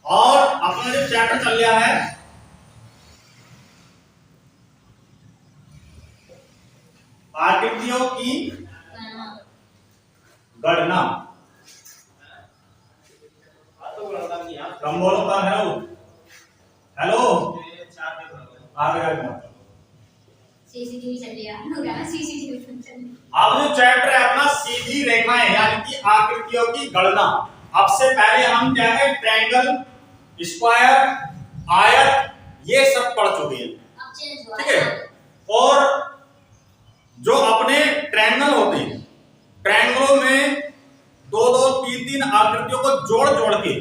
और अपना जो चैप्टर चल रहा है आकृतियों की गणना। कम बोलो का हेलो हेलो आ गया सीसीटीवी चल रहा है सीसीटीवी चल रहा अब जो चैप्टर है अपना सीधी रेखाएं यानी कि आकृतियों की गणना। अब से पहले हम क्या है ट्रायंगल, स्क्वायर, आयत ये सब पढ़ चुके हैं, अब चेंज हुआ ठीक है। और जो अपने ट्रायंगल होते हैं, ट्रायंगलों में दो दो तीन तीन आकृतियों को जोड़ जोड़ के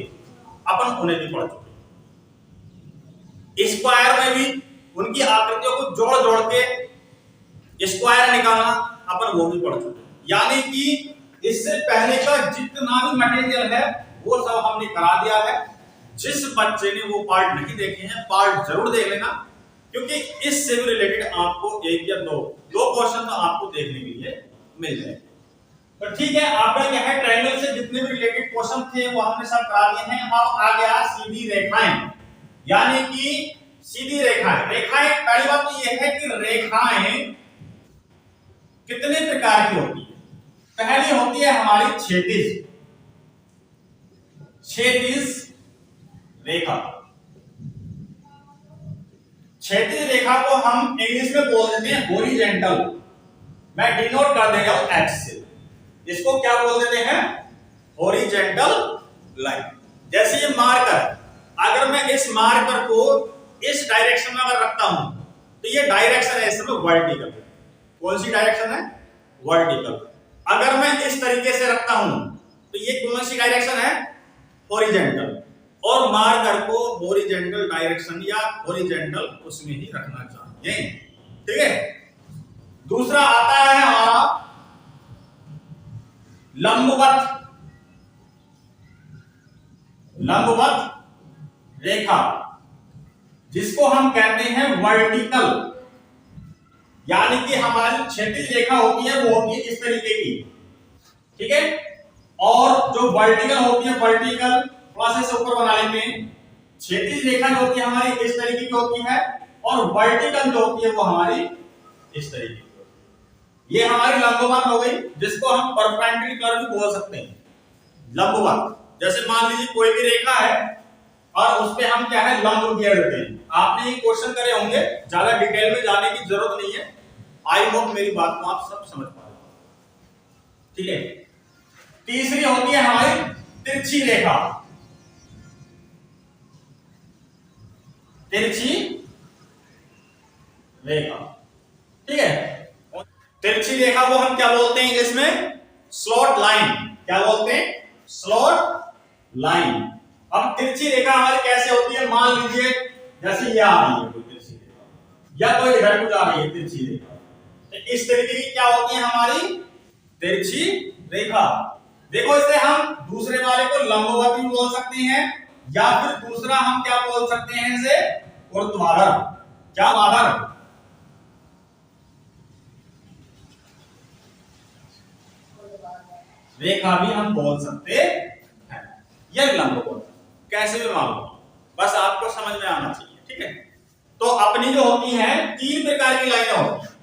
अपन उन्हें भी पढ़ चुके हैं। स्क्वायर में भी उनकी आकृतियों को जोड़ जोड़ के स्क्वायर निकालना अपन वो भी पढ़ चुके हैं। यानी कि इससे पहले का जितना भी मटेरियल है वो सब हमने करा दिया है। जिस बच्चे ने वो पार्ट नहीं देखे हैं पार्ट जरूर देख लेना, क्योंकि इससे भी रिलेटेड आपको एक या दो क्वेश्चन तो आपको देखने के लिए मिल जाएंगे। तो ठीक है, आपका क्या है ट्रायंगल से जितने भी रिलेटेड क्वेश्चन थे वो हमने सब करा दिए हैं। अब आ गया सीधी रेखाएं, यानी कि सीधी रेखाएं। रेखाएं पहली बात तो यह है कि रेखाएं कितने प्रकार की होती है। पहली होती है हमारी क्षैतिज रेखा। क्षैतिज रेखा को हम इंग्लिश में बोल देते हैं हॉरिजॉन्टल। मैं डिनोट कर दे रहा हूं एक्स से। इसको क्या बोल देते हैं? Horizontal line. जैसे ये मार्कर, अगर मैं इस मार्कर को इस डायरेक्शन में अगर रखता हूं तो ये डायरेक्शन है इसमें वर्टिकल। कौन सी डायरेक्शन है? वर्टिकल। अगर मैं इस तरीके से रखता हूं तो ये कौन सी डायरेक्शन है? हॉरिजॉन्टल। और मार्कर को हॉरिजॉन्टल डायरेक्शन या हॉरिजॉन्टल उसमें ही रखना चाहिए, ठीक है। दूसरा आता है हमारा लंबवत रेखा, जिसको हम कहते हैं वर्टिकल। यानी कि हमारी क्षैतिज रेखा होती है वो होती है इस तरीके की, ठीक है। और जो वर्टिकल होती है, वर्टिकल थोड़ा सा ऊपर बना लेते हैं। क्षैतिज रेखा जो होती है हमारी इस तरीके की होती है, और वर्टिकल जो होती है वो हमारी इस तरीके की होती है। ये हमारी लंबवत हो गई, जिसको हम परपेंडिकुलर भी बोल सकते हैं। लंबवत, जैसे मान लीजिए कोई भी रेखा है और उस पे हम क्या है लंब घेर देते हैं। आपने ये क्वेश्चन करे होंगे, ज्यादा डिटेल में जाने की जरूरत नहीं है। आई होप मेरी बात को आप सब समझ पा रहे हो, ठीक है। तीसरी होती है हमारी तिरछी रेखा। तिरछी रेखा, ठीक है। तिरछी रेखा को हम क्या बोलते हैं इसमें? Slot line. क्या बोलते हैं? Slot line. अब तिरछी रेखा हमारी कैसे होती है? मान लीजिए जैसे ये आ रही है कोई तिरछी रेखा, या कोई इधर को जा रही है तिरछी रेखा, तो इस तरीके की क्या होती है हमारी तिरछी रेखा। देखो, इसे हम दूसरे वाले को लंबवत भी बोल सकते हैं, या फिर दूसरा हम क्या बोल सकते हैं इसे? ऊर्ध्वाधर। क्या आधार? रेखा भी हम बोल सकते हैं। यह लंबवत कैसे भी मालूम, बस आपको समझ में आना चाहिए, ठीक है। तो अपनी जो होती है तीन प्रकार की लाइनें होती हैं,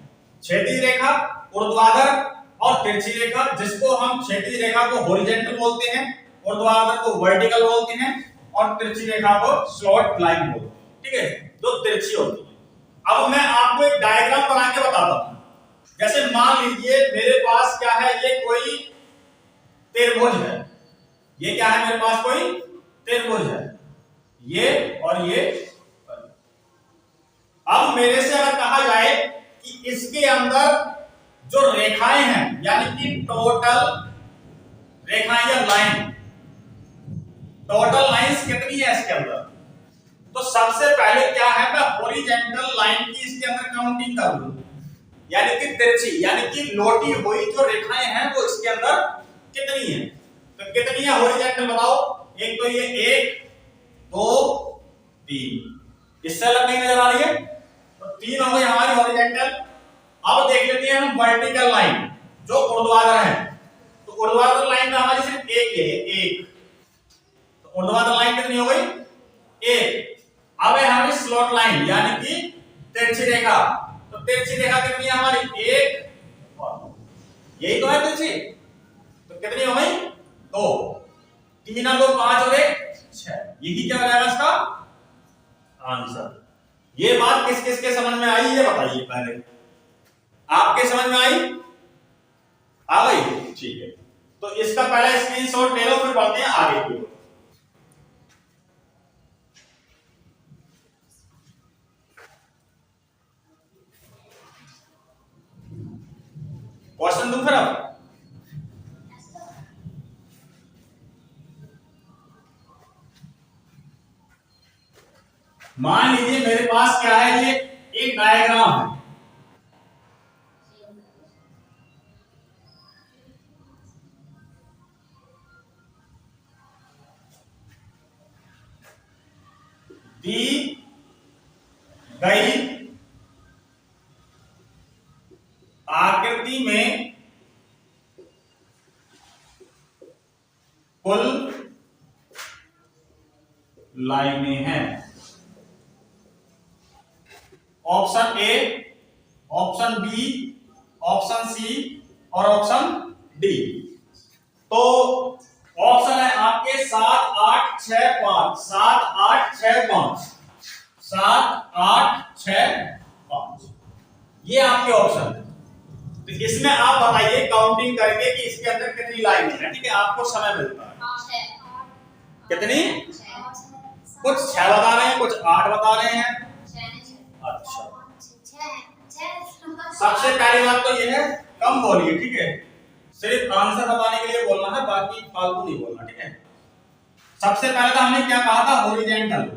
क्षैतिज रेखा, ऊर्ध्वाधर और तिरछी रेखा। जिसको हम क्षैतिज रेखा को हॉरिजॉन्टल बोलते हैं, ऊर्ध्वाधर को वर्टिकल बोलते हैं, और तिरछी रेखा को स्लॉट लाइन बोलते हैं, ठीक है। जो तिरछी होती है। अब मैं आपको एक डायग्राम बना के बताता हूं। जैसे मान लीजिए मेरे पास क्या है, ये कोई त्रिभुज है। ये क्या है मेरे पास? कोई त्रिभुज है, ये और ये। अब मेरे से अगर कहा जाए कि इसके अंदर जो रेखाएं हैं, यानी कि टोटल रेखाएं या लाइन, टोटल लाइंस कितनी है इसके अंदर, तो सबसे पहले क्या है, मैं हॉरिजॉन्टल लाइन की इसके अंदर काउंटिंग कर लूं। यानी कि तिरछी, यानी कि लोटी हुई जो रेखाएं हैं वो इसके अंदर कितनी है। तो कितनी है हॉरिजॉन्टल बताओ? एक तो ये 1 2 3, इससे अलग नहीं नजर आ रही है, तो 3 हो गई हमारी हॉरिजॉन्टल। अब देख लेते हैं हम वर्टिकल लाइन जो ऊर्ध्वाधर है। तो ऊर्ध्वाधर लाइन तो हमारी सिर्फ एक है, एक। तो ऊर्ध्वाधर लाइन कितनी हो गई? यही क्या हो जाएगा इसका आंसर। ये बात किस किस के समझ में आई ये बताइए पहले। आपके समझ में आई? आ गई? ठीक है, तो इसका पहला स्क्रीनशॉट ले लो, फिर बढ़ते हैं आगे की ओर। क्वेश्चन दूं फिर अब? मान लीजिए मेरे पास क्या है, ये एक डायग्राम है। दी गई आकृति में कुल लाइनें हैं। Option A, option B, option C और ऑप्शन डी। तो ऑप्शन है आपके 7 8 6 5, 7 8 6 5, 7 8 6 5, ये आपके ऑप्शन है। तो इसमें आप बताइए काउंटिंग करके कि इसके अंदर कितनी लाइनें हैं। ठीक है, आपको समय मिलता है। कितनी? कुछ 6 बता रहे हैं, कुछ 8 बता रहे हैं। अच्छा, सबसे पहली बात तो ये है कम बोलिए, ठीक है, सिर्फ आंसर बताने के लिए बोलना है, बाकी फालतू नहीं बोलना, ठीक है। सबसे पहले तो हमने क्या कहा था, हॉरिजॉन्टल।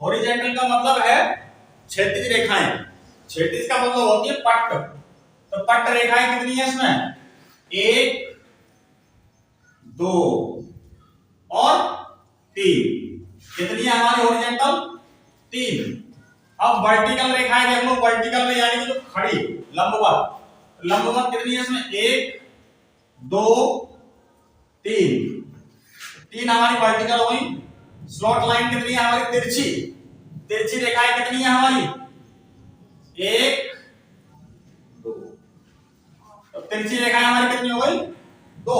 हॉरिजॉन्टल का मतलब है क्षैतिज रेखाएं। क्षैतिज का मतलब होती है पट्ट। तो पट्ट रेखाएं कितनी है इसमें? 1 2 और 3। कितनी है हमारी हॉरिजॉन्टल? 3। अब वर्टिकल रेखाएं देख लो, वर्टिकल में यानी कि जो खड़ी लंबवत, लंबवत कितनी है इसमें? 1 2 3। 3 हमारी वर्टिकल हो गई। स्लॉट लाइन कितनी है हमारी? तिरछी। तिरछी रेखाएं कितनी है हमारी? 1 2। तो तिरछी रेखाएं हमारी कितनी हो गई? 2।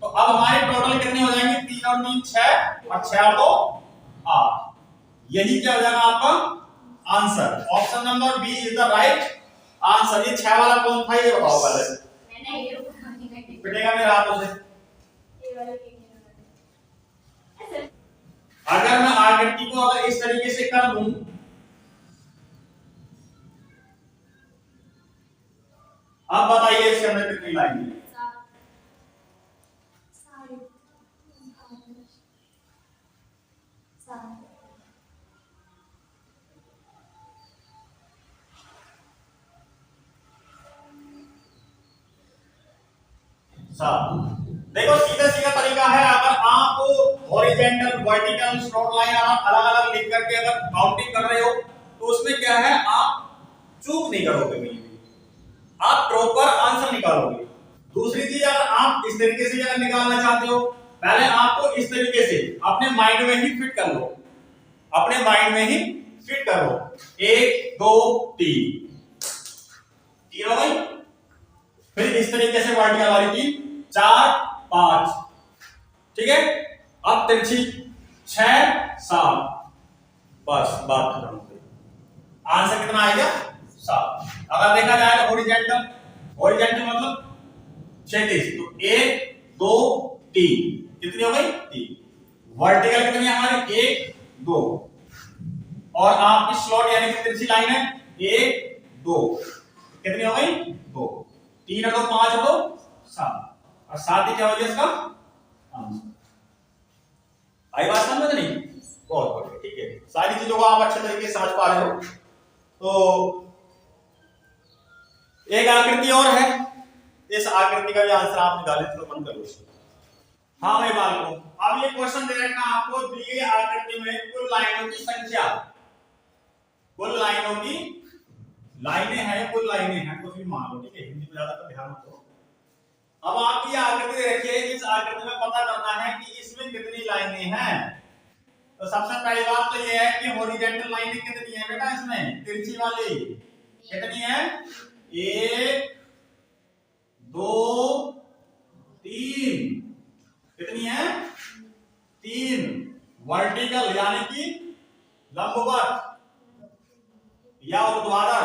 तो अब हमारी टोटल कितनी हो जाएंगी? 3 और 3 6 और 6 और 2 8। यही क्या हो जाएगा आपका answer. Option number B is the right answer. ये 6 वाला कौन था ये बताओ पहले। पिटेगा मेरा हाथों से। अगर मैं आकृति को अगर इस तरीके से कर दूं, अब बताइए इसके अंदर कितनी लाइन है? देखो सीधा सीधा तरीका है, अगर आप हॉरिजॉन्टल वर्टिकल स्ट्रोक लाइन अलग अलग लिख करके अगर काउंटिंग कर रहे हो तो उसमें क्या है, आप चूक नहीं करोगे, कहीं भी आप प्रॉपर आंसर निकालोगे। दूसरी चीज, अगर आप इस तरीके से अगर निकालना चाहते हो, पहले आपको इस तरीके से अपने माइंड में ही फिट कर लो, अपने माइंड में ही फिट करो। 1 2 3 हो गई। फिर इस तरीके से वर्टिकल वाली 3 4 5, ठीक है। अब तिरछी 6 7, बस बात खत्म हो गई। आंसर कितना आएगा? 7। अगर देखा जाए तो हॉरिजॉन्टल, हॉरिजॉन्टल मतलब क्षैतिज, तो 1 2 3 कितनी हो गई? 3। वर्टिकल कितनी है हमारी? 1 2। और आपकी स्लॉट यानी कि तिरछी लाइन है 1 2, कितनी हो गई? 2। 3 और 2 5 और 2 7, और 7 ही क्या हो गया इसका आंसर। आई बात समझ में? नहीं? बहुत बढ़िया, ठीक है। सारी चीजों को आप अच्छे तरीके से समझ पा रहे हो। तो एक आकृति और है, इस आकृति का भी आंसर आप निकालें तो मन करो। हाँ भाई बालकों, अब ये क्वेश्चन दे रखा है आपको, दी गई आकृति में कुल लाइनों की संख्या, कुल लाइनों की, लाइनें हैं कुल लाइनें हैं, कुछ भी मान लो, ठीक है, हिंदी में ज्यादा तो ध्यान मत दो। अब आप ये आकृति देखिए, इस आकृति में पता करना है कि इसमें कितनी लाइनें हैं। तो सबसे पहली बात तो ये है कि हॉरिजॉन्टल लाइनें कितनी है बेटा, इसमें तिरछी वाली कितनी है? 1 2 3, कितनी है? 3। वर्टिकल यानी कि लंबवत या ऊर्ध्वाधर,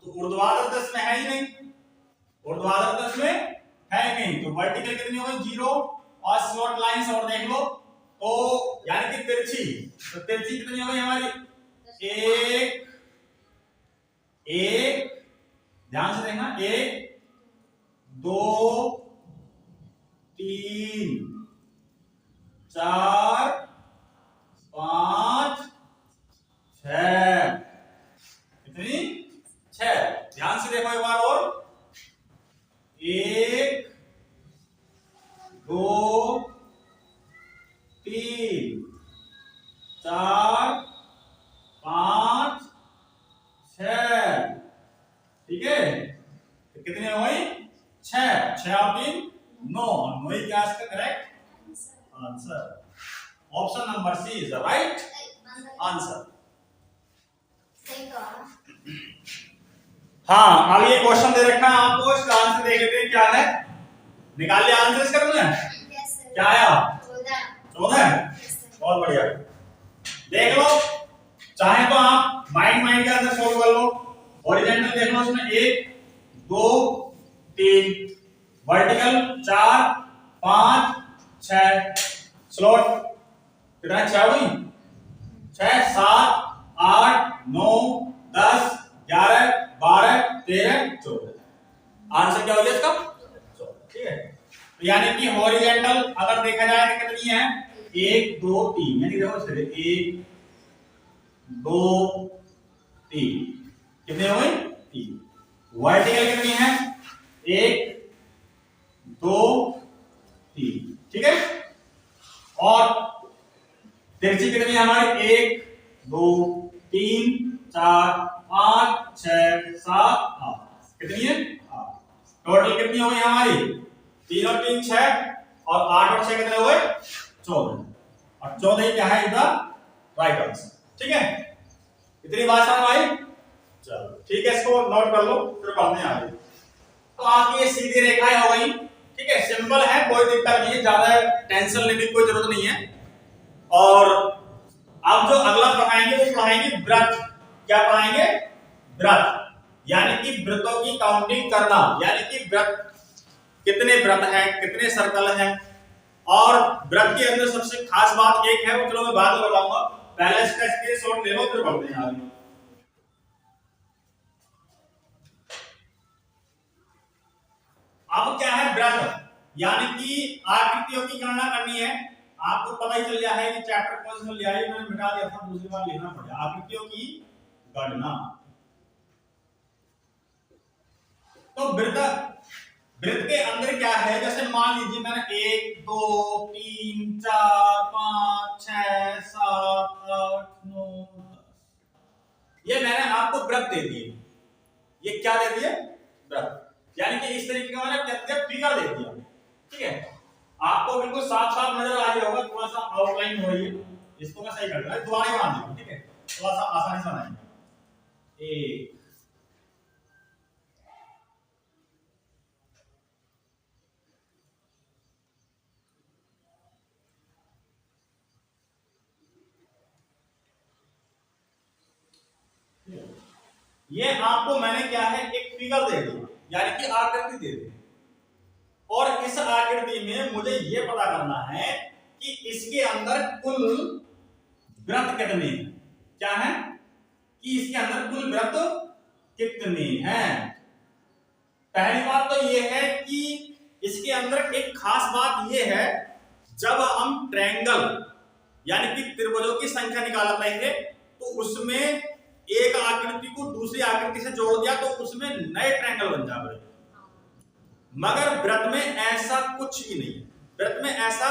तो ऊर्ध्वाधर तो इसमें है ही नहीं, ऊर्ध्वाधर तो इसमें है ही नहीं, तो वर्टिकल कितनी हो गई 0 और स्लॉट लाइंस और देख लो तो यानी कि तिरछी, तो तिरछी कितनी हो गई हमारी एक, ध्यान से देखना 1 2 3 4 5 6, कितनी 6, ध्यान से देखो एक बार और 1 2 3 4 5 6, ठीक है, तो कितनी हो गई 6, 6 और 3 9, 9 ही क्या इसका correct answer. Option number C is the right answer. सही कहा। हाँ, अब ये क्वेश्चन दे रखा है आपको, इसका आंसर देख लेते हैं क्या है, निकाल लिया आंसर इसका तुमने, यस सर। क्या आया 14, यस सर। बहुत बढ़िया, देख लो, चाहे तो आप माइंड के अंदर सोल्व कर लो, हॉरिजॉन्टल देख लो इसमें 1 2 3, वर्टिकल 4 5 6, स्लॉट कितना 6 हुई 6 7 8 9 10 11 12 13 14, आंसर क्या हो गया इसका 14, ठीक है, तो यानी कि हॉरिजॉन्टल अगर देखा जाए तो कितनी है 1 2 3, यानी देखो इसके 1 2 3, कितने हो गए 3, वर्टिकल कितनी है 1 2 3, ठीक है, और तिरछी कितनी है हमारी 1 2 3 4 5 6 7 8, कितनी है 8, टोटल कितनी हो गई हमारी 3 और 3 6, और 8 और 6 कितने हो गए 14, और 14 क्या है इधर राइट आंसर, ठीक है, इतनी बात समझ आई, चलो ठीक है, इसको नोट कर लो फिर बढ़ने आगे। तो आपकी ये सीधी रेखाएं हो गई, ठीक है, सिंपल है, कोई दिक्कत नहीं है, ज्यादा टेंशन लेने की कोई जरूरत नहीं है। और अब जो अगला पढ़ाएंगे वो पढ़ाएंगे व्रत, क्या पढ़ाएंगे व्रत, यानी कि व्रतों की काउंटिंग करना, यानी कि व्रत कितने व्रत हैं, कितने सर्कल हैं, और व्रत के अंदर सबसे खास बात एक है, वो चलो मैं बाद में बताऊंगा, पहले इसका स्क्रीनशॉट ले लो फिर बढ़ते हैं आगे। अब क्या है व्रत, यानी कि आकृतियों की गणना करनी है, आपको पता ही चल गया है कि चैप्टर कौन सा लिया है, मैंने मिटा दिया था, दूसरी बार लिखना पड़ा, आकृतियों की गणना। तो वृत्त के अंदर क्या है, जैसे मान लीजिए मैंने 1 2 3 4 5 6 7 8 9 10, ये मैंने आपको व्रत दे दिए, ये क्या दे दिए व्रत, यानी कि इस तरीके का मैंने क्या दिया फिगर दे दिया, ठीक है, आपको बिल्कुल साफ साफ नजर आ रहा होगा, थोड़ा सा आउटलाइन हो रही है, इसको मैं सही कर दूंगा, दोबारा बना दूंगा, ठीक है, थोड़ा सा आसानी से बनाएंगे। एक ये आपको मैंने क्या है एक फिगर दे दी, यानी कि आकृति दे दी, और इस आकृति में मुझे ये पता करना है कि इसके अंदर कुल व्रत कितने हैं, क्या है कि इसके अंदर कुल व्रत कितने हैं। पहली बात तो ये है कि इसके अंदर एक खास बात ये है, जब हम ट्रायंगल यानी कि त्रिभुजों की संख्या निकालते हैं तो उसमें एक आकृति को दूसरी आकृति से जोड़ दिया तो उसमें नए ट्रायंगल बन जाते हैं, मगर व्रत में ऐसा कुछ भी नहीं है, व्रत में ऐसा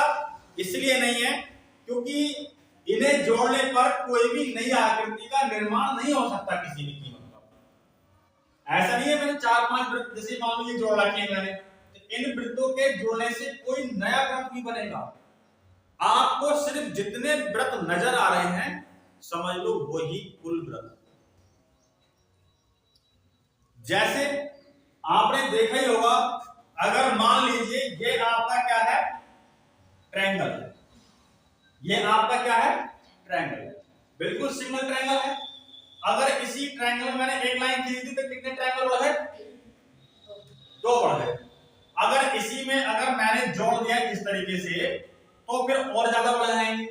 इसलिए नहीं है क्योंकि इन्हें जोड़ने पर कोई भी नई आकृति का निर्माण नहीं हो सकता किसी भी कीमत पर। ऐसा नहीं है मैंने 4-5 वृत्त जैसे मान लो ये जोड़ रखे हैं मैंने, तो इन वृत्तों के जोड़ने से कोई नया व्रत नहीं बनेगा, आपको सिर्फ जितने व्रत नजर आ रहे हैं समझ लो वही कुल व्रत। जैसे आपने देखा ही होगा, अगर मान लीजिए ये आपका क्या है ट्रायंगल, ये आपका क्या है, ट्रायंगल है, बिल्कुल सिंगल ट्रायंगल है। अगर इसी ट्रायंगल में मैंने एक लाइन खींच दी तो कितने ट्रायंगल बढ़ गए, 2 बढ़ गए। अगर इसी में अगर मैंने जोड़ दिया इस तरीके से तो फिर और ज्यादा बढ़ जाएंगे, है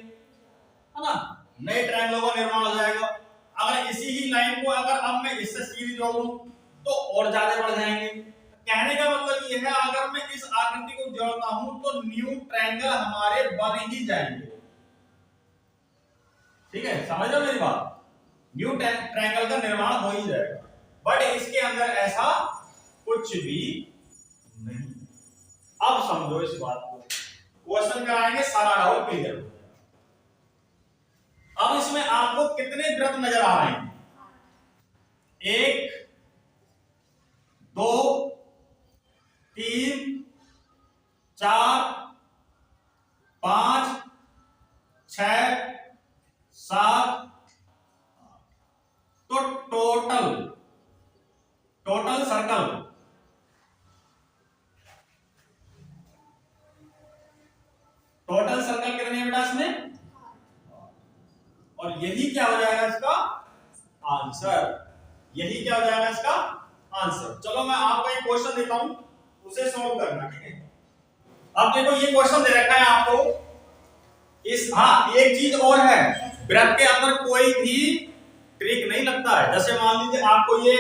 ना, नए ट्रायंगलों का निर्माण हो जाएगा। अगर इसी ही लाइन को अगर अब मैं इससे सीधी जोड़ दूं तो और ज्यादा बढ़ जाएंगे। कहने का मतलब ये है अगर मैं इस आकृति को जोड़ता हूं तो न्यू ट्रायंगल हमारे बन ही जाएंगे। ठीक है, समझ लो मेरी बात, न्यू ट्रायंगल का निर्माण हो ही जाएगा, बट इसके अंदर ऐसा कुछ भी नहीं। अब समझो इस बात को, क्वेश्चन कराएंगे, सारा डाउट क्लियर हो जाएगा। अब इसमें आपको कितने वृत्त नजर आ रहे हैं, 1 2 3 4 5 6 7, तो टोटल सर्कल कितने हैं बेटा इसमें, और यही क्या हो जाएगा इसका आंसर, यही क्या हो जाएगा इसका आंसर। चलो मैं आपको एक क्वेश्चन देता हूं, उसे सॉल्व करना, ठीक है। अब देखो ये क्वेश्चन दे रखा है आपको, इस हाँ एक चीज और है, वृत्त के अंदर कोई भी ट्रिक नहीं लगता है। जैसे मान लीजिए आपको ये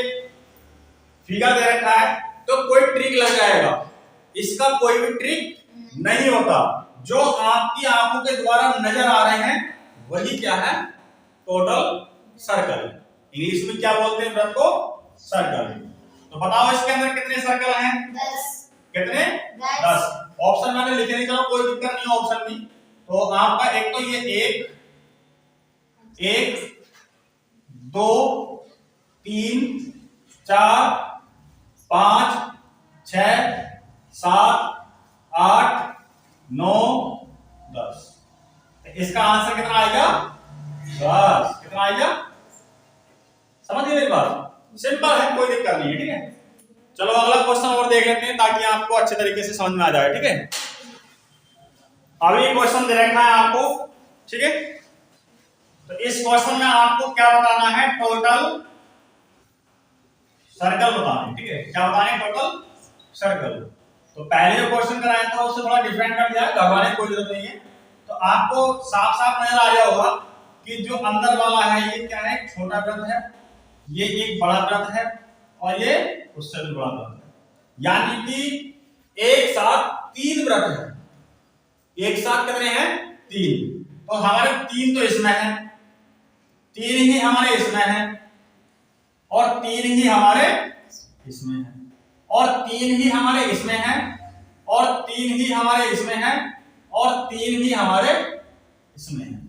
फिगर दे रखा है तो कोई ट्रिक लग जाएगा, इसका कोई भी ट्रिक नहीं होता। जो आपकी आंखों के द्वारा नजर आ रहे हैं वही क्या है, टोटल सर्कल। इंग्लिश में क्या बोलते हैं वृत्त को, सर्कल। तो बताओ इसके अंदर कितने सर्कल हैं, 10। कितने, 10। ऑप्शन मैंने लिखे नहीं, चलो कोई दिक्कत नहीं ऑप्शन में। तो आपका एक तो ये 1 2 3 4 5 6 7 8 9 10, इसका आंसर कितना आएगा, 10। कितना आएगा, समझ गए मेरी बात, सिंपल है, कोई दिक्कत नहीं है, ठीक है। चलो अगला क्वेश्चन और देख लेते हैं ताकि आपको अच्छे तरीके से समझ में आ जाए, ठीक है। अभी क्वेश्चन दे रखा है आपको, ठीक है। तो इस क्वेश्चन में आपको क्या बताना है, टोटल सर्कल बताना है, ठीक है। क्या बताना है, टोटल सर्कल। तो पहले जो क्वेश्चन कराया था उससे थोड़ा डिफरेंट कर दिया है, घबराने की कोई जरूरत नहीं है। तो आपको साफ साफ नजर आ गया होगा कि जो अंदर वाला है ये क्या है, छोटा वृत्त है, ये एक बड़ा वृत्त है, और ये उससे भी बड़ा वृत्त है, यानी कि एक साथ 3 वृत्त है। एक साथ कितने हैं, 3। तो हमारे 3 तो इसमें है, 3 ही हमारे इसमें है, और 3 ही हमारे इसमें है, और 3 ही हमारे इसमें है, और 3 ही हमारे इसमें है, और 3 ही हमारे इसमें है।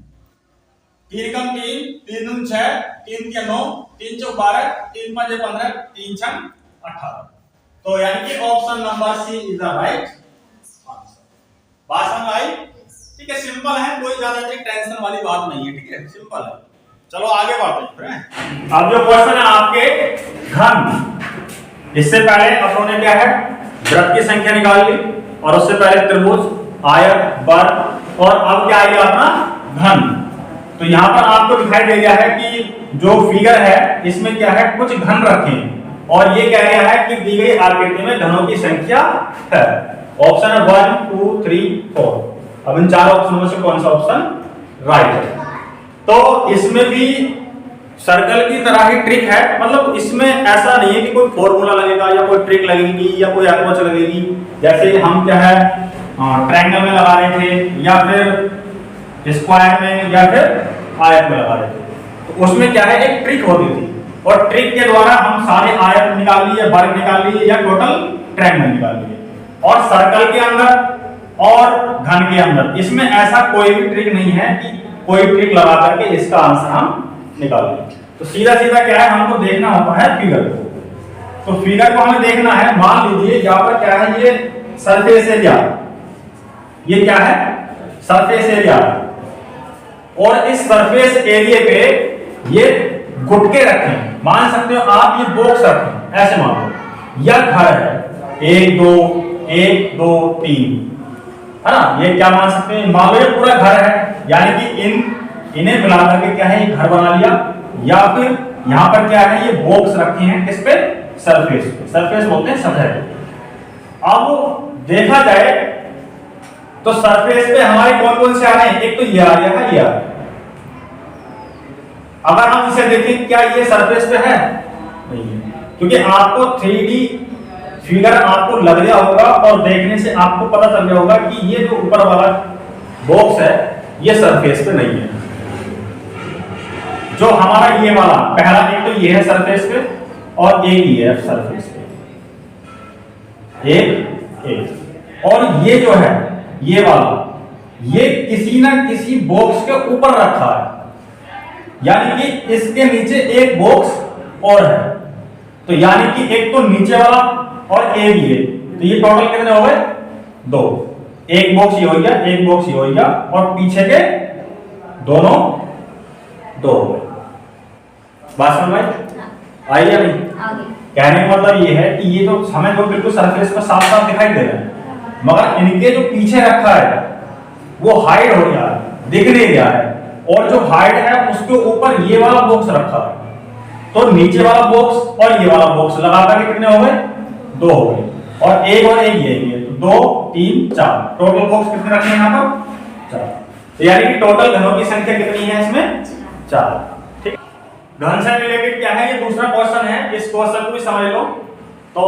3 कम 3, 3 दूनी 6, 3 तिया 9, 3 चौक 12, 3 5 15, 3 6 18। तो यानी कि option number C is the right answer. बात समझ आई, ठीक है, सिंपल है, कोई ज्यादा टेंशन वाली बात नहीं है, ठीक है, सिंपल है। चलो आगे बढ़ते हैं। अब जो क्वेश्चन है आपके घन, इससे पहले अपन ने क्या है, वृत्त की संख्या निकाल ली, और उससे पहले त्रिभुज, आयत, वर्ग, और अब क्या आएगा अपना घन। तो यहाँ पर आपको दिखाई दे रहा है कि जो फिगर है इसमें क्या है, कुछ घन रखे हैं, और ये कह रहा है कि दी गई आकृति में घनों की संख्या है। ऑप्शन है 1 2 3 4। अब इन 4 ऑप्शनों में से कौन सा ऑप्शन राइट है। तो इसमें भी सर्कल की तरह ही ट्रिक है, मतलब इसमें ऐसा नहीं है कि कोई फॉर्मूला लगेगा या कोई ट्रिक लगेगी या कोई अप्रोच लगेगी, जैसे हम क्या है ट्रायंगल में लगा रहे थे, या फिर स्क्वायर में, या फिर आयत में लगा रहे थे। तो उसमें क्या है, एक ट्रिक होती थी, और ट्रिक के द्वारा हम सारे आयत निकाल लिए, वर्ग निकाल लिए, या टोटल ट्रायंगल निकाल लिए। और सर्कल के अंदर और घन के अंदर इसमें ऐसा कोई भी ट्रिक नहीं है कि कोई ट्रिक लगा करके इसका आंसर हम निकाल लें। तो सीधा सीधा क्या है, हमको देखना होता है फिगर को। तो फिगर को हमें देखना है, मान लीजिए यहाँ पर क्या है, ये सरफेस एरिया, ये क्या है, सरफेस एरिया, और इस सरफेस एरिया पे ये गुटके रखें, मान सकते हो आप ये बॉक्स रखें, ऐसे मान लो, यह घर है 1 2 1 2 3, है ना। ये क्या मान सकते हैं, मान लो ये पूरा घर है, यानी कि इन्हें मिला करके क्या है, ये घर बना लिया। या फिर यहाँ पर क्या है, ये बॉक्स रखे हैं किस पे, सरफेस पे, सरफेस बोलते हैं सतह। अब देखा जाए तो सरफेस पे हमारे कौन कौन से आ रहे हैं, एक तो ये आ रहा है, ये आ रहा है। अगर हम इसे देखें, क्या ये सरफेस पे है, नहीं है, क्योंकि आपको 3D फिगर आपको लग गया होगा और देखने से आपको पता चल गया होगा कि ये जो ऊपर वाला बॉक्स है ये सरफेस पे नहीं है। जो हमारा ये वाला पहला, एक तो ये है सरफेस पे और एक ये है सरफेस पे, एक और ये जो है ये वाला, ये किसी ना किसी बॉक्स के ऊपर रखा है, यानी कि इसके नीचे एक बॉक्स और है। तो यानी कि एक तो नीचे वाला और एक ये, तो ये टोटल कितने हो गए, दो। एक बॉक्स ये हो गया, एक बॉक्स ये हो गया और पीछे के दोनों दो हो गए। बात समझ में आई या नहीं? कहने का मतलब ये है कि ये तो हमें जो बिल्कुल सरफेस पर साफ साफ दिखाई दे रहा है, मगर इनके जो पीछे रखा है वो हाइड हो गया है, दिख नहीं रहा है, और जो हाइड है उसके ऊपर ये वाला बॉक्स रखा है। तो नीचे वाला बॉक्स और ये वाला बॉक्स लगाकर के कितने हो गए, दो हो गए, और एक ये तो 2 3 4 टोटल बॉक्स कितने रखे हैं यहाँ पर, 4। तो यानी कि टोटल घनों की संख्या कितनी है इसमें, 4। ठीक, घन से रिलेटेड क्या है, ये दूसरा क्वेश्चन है, इस क्वेश्चन को भी समझ लो। तो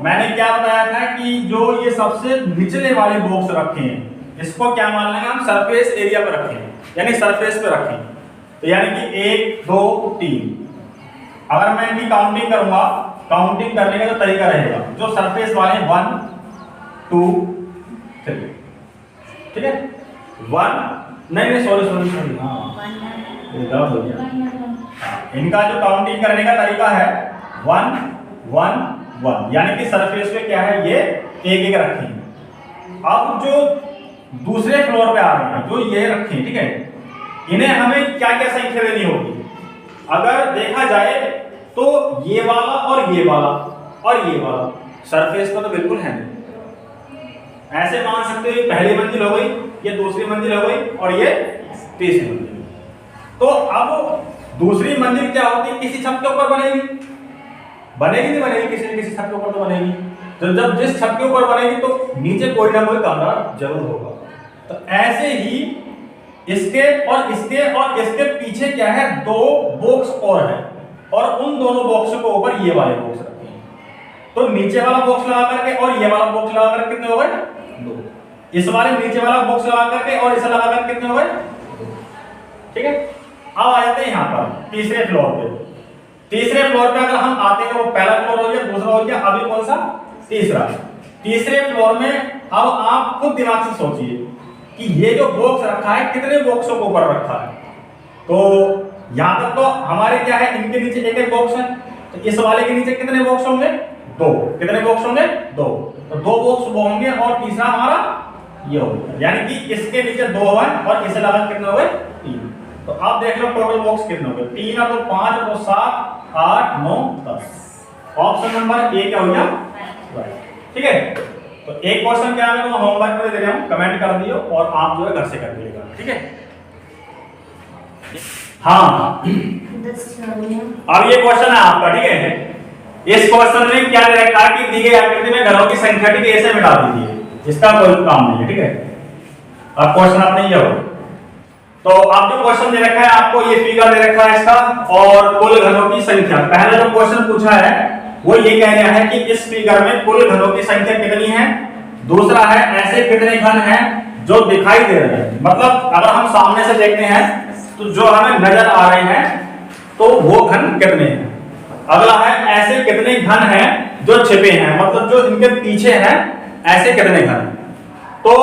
मैंने क्या बताया था कि जो ये सबसे निचले वाले बॉक्स रखे हैं इसको क्या मान लेंगे हम, सरफेस एरिया पे रखें, यानी सरफेस पे रखें। तो यानी कि 1 2 3, अगर मैं इनकी काउंटिंग करूंगा, काउंटिंग करने का जो तरीका रहेगा, जो सरफेस वाले 1 2 3, ठीक है, 1 नहीं सॉरी हाँ ये गलत हो गया। इनका जो काउंटिंग करने का तरीका है 1 1 1, यानी कि सरफेस पे क्या है, ये एक एक रखें। अब जो दूसरे फ्लोर पे आ रहे हैं, जो ये रखें, ठीक है, इन्हें हमें क्या क्या संख्या देनी होगी। अगर देखा जाए तो ये वाला और ये वाला और ये वाला सरफेस पर तो बिल्कुल है नहीं, ऐसे मान सकते हो पहली मंजिल हो गई, ये दूसरी मंजिल हो गई और ये तीसरी मंजिल। तो अब दूसरी मंजिल क्या होती है, किसी छत के ऊपर बनेगी, नहीं बनेगी, किसी न किसी छत के ऊपर तो बनेगी। तो जब जिस छत के ऊपर बनेगी तो नीचे कोई ना कोई कमरा जरूर होगा। तो ऐसे ही इसके और इसके पीछे क्या है, 2 बॉक्स और है, और उन दोनों बॉक्स के ऊपर ये वाले बॉक्स रखे हैं। तो नीचे वाला बॉक्स लगा करके और ये वाला बॉक्स लगा करके कितने हो गए, 2। इस वाले नीचे वाला बॉक्स लगा करके और इसे लगा करके कितने हो गए, 2। ठीक है, अब आ जाते हैं यहाँ पर तीसरे फ्लोर पे। तीसरे फ्लोर पे अगर हम आते हैं, वो पहला फ्लोर हो गया, दूसरा हो गया, अभी कौन सा, तीसरा। तीसरे फ्लोर में अब आप खुद दिमाग से सोचिए कि ये जो बॉक्स रखा है कितने बॉक्सों को ऊपर रखा है। तो यहां तक तो हमारे क्या है, इनके नीचे एक एक बॉक्स है, तो इस वाले के नीचे कितने बॉक्स होंगे, 2। कितने बॉक्स होंगे, 2। तो 2 बॉक्स वो होंगे और तीसरा हमारा ये होगा, यानी कि इसके नीचे 2 है और इसे लगा कितने हो गए, 3। तो आप देख लो टोटल बॉक्स कितने हो गए, 3 और 2 5 और 2 7 8 9 10। ऑप्शन नंबर ए क्या हो गया, ठीक है। तो एक क्वेश्चन क्या है, मैं होमवर्क में दे रहा हूं, कमेंट कर दियो और आप जो है घर से कर लीजिएगा, ठीक है। हाँ, अब ये क्वेश्चन है आपका, ठीक है। इस क्वेश्चन में क्या दे रखा है कि दी गई आकृति में घरों की संख्या, ठीक है, ऐसे मिटा दीजिए, इसका कोई काम नहीं है, ठीक है। अब क्वेश्चन आपने ये हो, तो आप जो क्वेश्चन दे रखा है आपको, ये फिगर दे रखा है इसका और कुल घनों की संख्या। पहला जो क्वेश्चन पूछा है वो ये कह रहा है कि इस फिगर में कुल घनों की संख्या कितनी है। दूसरा है ऐसे कितने घन हैं जो दिखाई दे रहे हैं, मतलब अगर हम सामने से देखते हैं तो जो हमें नजर आ रहे हैं तो वो घन कितने हैं। अगला है ऐसे कितने घन हैं जो छिपे हैं, मतलब जो इनके पीछे हैं ऐसे कितने घन। तो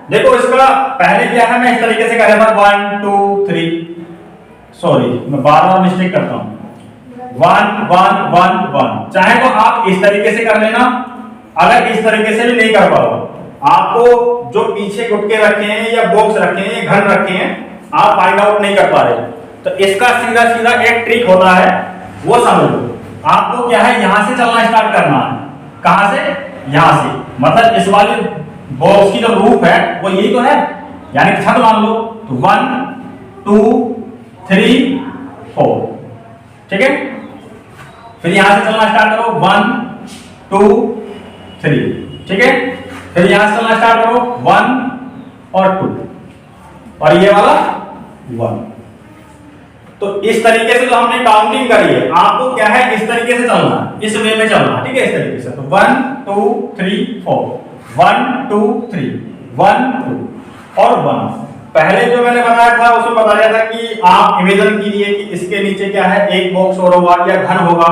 देखो इसका पहले क्या है, मैं इस तरीके से कर रहा था 1 2 3, सॉरी मैं बार-बार मिस्टेक करता हूं, 1 1 1 1। चाहे तो आप इस तरीके से कर लेना, अगर इस तरीके से भी नहीं कर पाओ, आपको जो पीछे गुटके रखे हैं या बॉक्स रखे हैं या घन रखे हैं आप फाइंड आउट नहीं कर पा रहे, तो इसका सीधा सीधा एक ट्रिक होता है, वो समझ लो। आपको क्या है, यहां से चलना स्टार्ट करना है। कहां से, यहां से, मतलब इस वाले बॉक्स की जो रूफ है वो यही तो है, यानी कि छत मान लो। तो 1 2 3 4, ठीक है। फिर यहां से चलना स्टार्ट करो 1 2 3, ठीक है। फिर यहां से चलना स्टार्ट करो 1 और 2 और ये वाला 1। तो इस तरीके से जो हमने काउंटिंग करी है, आपको क्या है इस तरीके से चलना है, इस वे में चलना है, ठीक है, इस तरीके से। तो 1 2 3 4, 1 2 3 1 2 और 1। पहले जो मैंने बताया था उसमें बताया था कि आप इमेजिन कीजिए कि इसके नीचे क्या है, एक बॉक्स और होगा या घन होगा,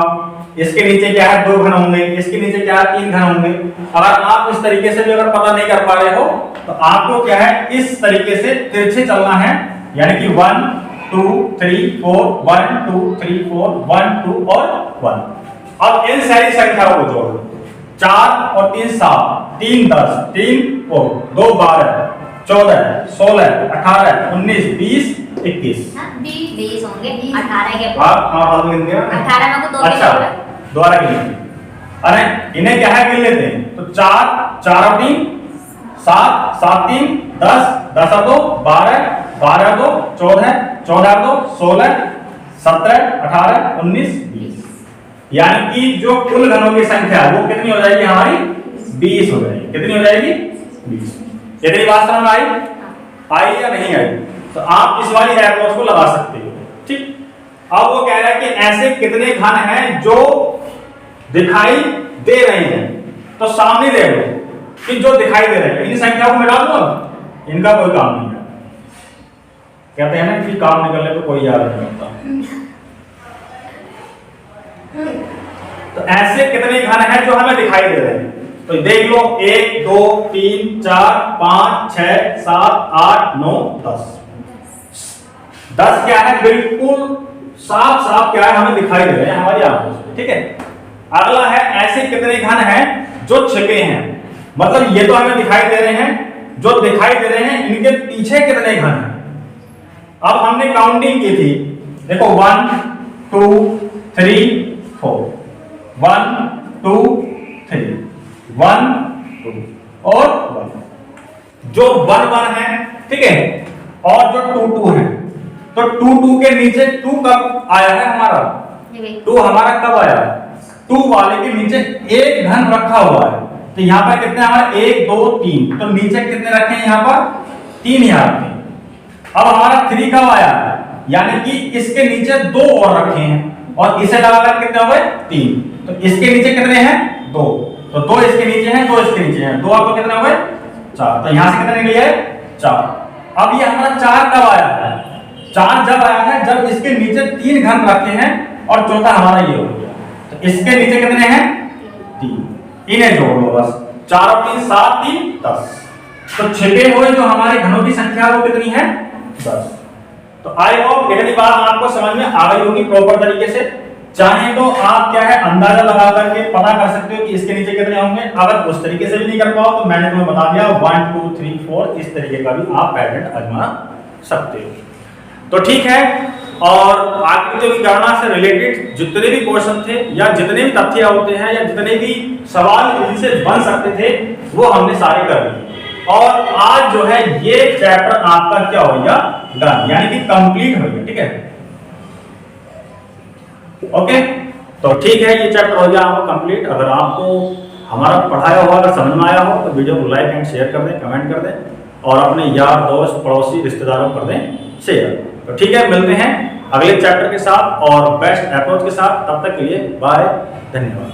इसके नीचे क्या है 2 घन होंगे, इसके नीचे क्या है 3 घन होंगे। अगर आप इस तरीके से भी अगर पता नहीं कर पा रहे हो तो आपको क्या है इस तरीके से तिरछे चलना है, यानी कि 1 2 3 4 1 2 3 4 1 2 और 1। अब इन सारी संख्याओं को जोड़ो, 4 और 3 7, 3 10, 3 4 2 12 14 16 18 19 20 21। 20 होंगे 18 के आप गिन दिया 18 में को 2 अच्छा दोबारा गिन। अरे इन्हें क्या है गिन लेते हैं। तो 4 4 और 3 7 7 3 10 10 और 2 12 12 2 14 14 2 16 17 18 19 20, यानी कि जो कुल घनों की संख्या वो कितनी हो जाएगी हमारी 20 हो जाएगी। कितनी हो जाएगी 20। इतनी बात समझ में आई या नहीं आई? तो आप इस वाली अप्रोच को लगा सकते हो, ठीक। अब वो कह रहा है कि ऐसे कितने घन हैं जो दिखाई दे रहे हैं। तो सामने देख लो कि जो दिखाई दे रहे हैं इन संख्याओं को मिला दो, इनका कोई काम नहीं है। कहते हैं ना कि काम निकलने पे कोई याद नहीं होता। तो ऐसे कितने घन हैं जो हमें दिखाई दे रहे हैं? तो देख लो 1 2 3 4 5 6 7 8 9 10। 10 क्या है बिल्कुल साफ साफ क्या है हमें दिखाई दे रहे हैं हमारी आंखों से, ठीक है। अगला है ऐसे कितने घन हैं जो छिपे हैं, मतलब ये तो हमें दिखाई दे रहे हैं, जो दिखाई दे रहे हैं इनके पीछे कितने घन हैं। अब हमने काउंटिंग की थी, देखो 1 2 3 4 1 2 3 1 2 और 1। जो 1 1 है, ठीक है, और जो 2 2 है, तो 2 2 के नीचे 2 कब आया है हमारा? 2 हमारा कब आया? 2 वाले के नीचे एक घन रखा हुआ है। तो यहाँ पर कितने हमारे 1 2 3, तो नीचे कितने रखे हैं यहाँ पर? 3 यहाँ रखे। अब हमारा 3 कब आया? यानी कि इसके नीचे 2 और रखे हैं और इसे लगाकर कितने हो गए 3। तो इसके नीचे कितने हैं 2, तो 2 इसके नीचे हैं 2 इसके नीचे हैं, 2 आपको कितने हो गए 4। तो यहां से कितने निकले 4। अब ये हमारा 4 कब आया है? 4 जब आया है जब इसके नीचे 3 घन रखे हैं और चौथा हमारा ये हो गया। तो इसके नीचे कितने हैं 3, इन्हें जोड़ लो बस। 4 और 3 7 3 10। तो छिपे हुए जो हमारे घनों की संख्या वो कितनी है 10। तो आई होप इतनी बात आपको समझ में आ गई होगी प्रॉपर तरीके से। चाहे तो आप क्या है अंदाजा लगा करके पता कर सकते हो कि इसके नीचे कितने होंगे। अगर उस तरीके से भी नहीं कर पाओ तो मैंने तुम्हें बता दिया 1 2 3 4 इस तरीके का भी आप पैटर्न आजमा सकते हो। तो ठीक है, और आकृतियों की गणना से रिलेटेड जितने भी क्वेश्चन थे या जितने भी तथ्य होते हैं या जितने भी सवाल इनसे बन सकते थे वो हमने सारे कर लिए। और आज जो है ये चैप्टर आपका क्या हो गया डन, यानी कि कंप्लीट हो गया, ठीक है। ओके, तो ठीक है ये चैप्टर हो गया आपका कंप्लीट। अगर आपको हमारा पढ़ाया हुआ अगर समझ में आया हो तो वीडियो को लाइक एंड शेयर कर दें, कमेंट कर दें और अपने यार दोस्त पड़ोसी रिश्तेदारों कर दें शेयर। तो ठीक है, मिलते हैं अगले चैप्टर के साथ और बेस्ट अप्रोच के साथ। तब तक के लिए बाय, धन्यवाद।